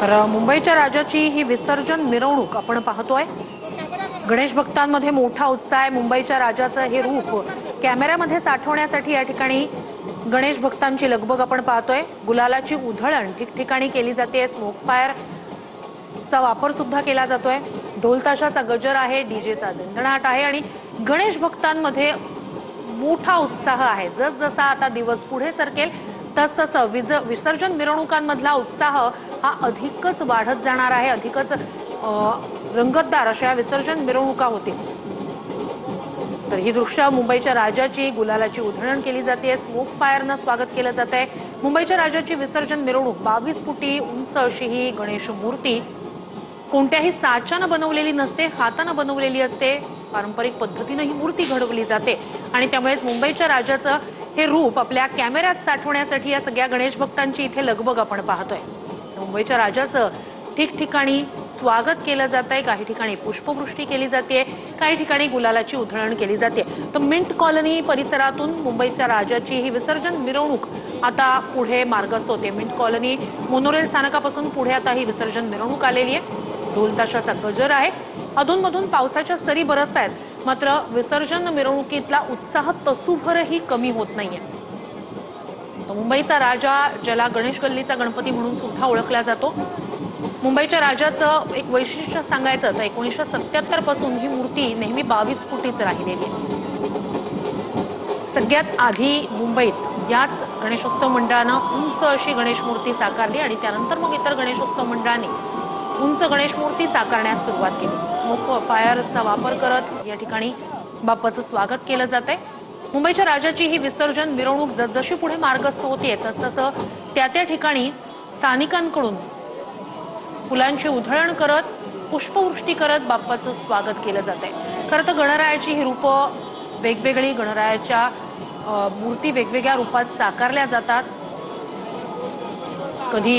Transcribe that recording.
तर मुंबईच्या राजाची ही विसर्जन मिरवणूक आपण पाहतोय। गणेश भक्तांमध्ये मोठा उत्साह आहे। मुंबईच्या राजाचं हे रूप कॅमेऱ्यामध्ये साठवण्यासाठी या ठिकाणी गणेश भक्तांची लगबग आपण पाहतोय। गुलालाची उधळण ठिकठिकाणी केली जाते। स्मोक फायर चा वापर सुद्धा केला जातोय। ढोल ताशाचा गजर आहे, डीजेचा दणदणाट आहे आणि गणेश भक्तांमध्ये मोठा उत्साह आहे। जसजसा आता दिवस पुढे सरकेल तसतसं विसर्जन मिरवणुकांमधला उत्साह हा अधिकच वाढत जाणार आहे। अधिकच रंगतदार अशा विसर्जन मिरवणुका होतील। तर ही दृश्य मुंबईच्या राजाची गुलालाची उधळण केली जाते। स्मोक फायरनं स्वागत केलं जातंय। मुंबईच्या राजाची विसर्जन मिरवणूक 22 फुटी उंच अशी ही गणेश मूर्ती कोणत्याही साच्यानं बनवलेली नसते, हातानं बनवलेली असते। पारंपरिक पद्धतीने ही मूर्ती घडवली जाते आणि त्यामुळेच मुंबईच्या राजाचं हे रूप आपल्या कॅमेऱ्यात साठवण्यासाठी या सगळ्या गणेश भक्तांची इथे लगबग आपण पाहतोय। मुंबईच्या राजाचं ठिकठिकाणी स्वागत केलं जातंय। काही ठिकाणी पुष्पवृष्टी केली जाते, काही ठिकाणी गुलालाची उधळण केली जाते। तर मिंट कॉलनी परिसरातून मुंबईच्या राजाची ही विसर्जन मिरवणूक आता पुढे मार्गस्थ होते। मिंट कॉलनी मोनोरेल स्थानकापासून पुढे आता ही विसर्जन मिरवणूक आलेली आहे। ढोल ताशाचा गजर आहे। अधूनमधून पावसाच्या सरी बरसत आहेत, मात्र विसर्जन मिरवणुकीतला उत्साह तसूभरही कमी होत नाहीये। मुंबईचा राजा, ज्याला गणेश गल्लीचा गणपती म्हणून सुद्धा ओळखला जातो, मुंबईच्या राजाचं एक वैशिष्ट्य सांगायचं तर 1977 पासून ही मूर्ती नेहमी 22 फुटीच राहिलेली आहे। सगळ्यात आधी मुंबईत याच गणेशोत्सव मंडळानं उंच अशी गणेश मूर्ती साकारली आणि त्यानंतर मग इतर गणेशोत्सव मंडळांनी उंच गणेश मूर्ती साकारण्यास सुरुवात केली। स्मोक फायरचा वापर करत या ठिकाणी बाप्पाचं स्वागत केलं जातंय। मुंबईच्या राजाची ही विसर्जन मिरवणूक जसजशी पुढे मार्गस्थ होते तसतसं त्या ठिकाणी स्थानिकांकडून फुलांची उधळण करत, पुष्पवृष्टी करत बाप्पाचं स्वागत केलं जातंय। खरं तर गणरायाची ही रूपं वेगवेगळी, गणरायाच्या मूर्ती वेगवेगळ्या रूपात साकारल्या जातात। कधी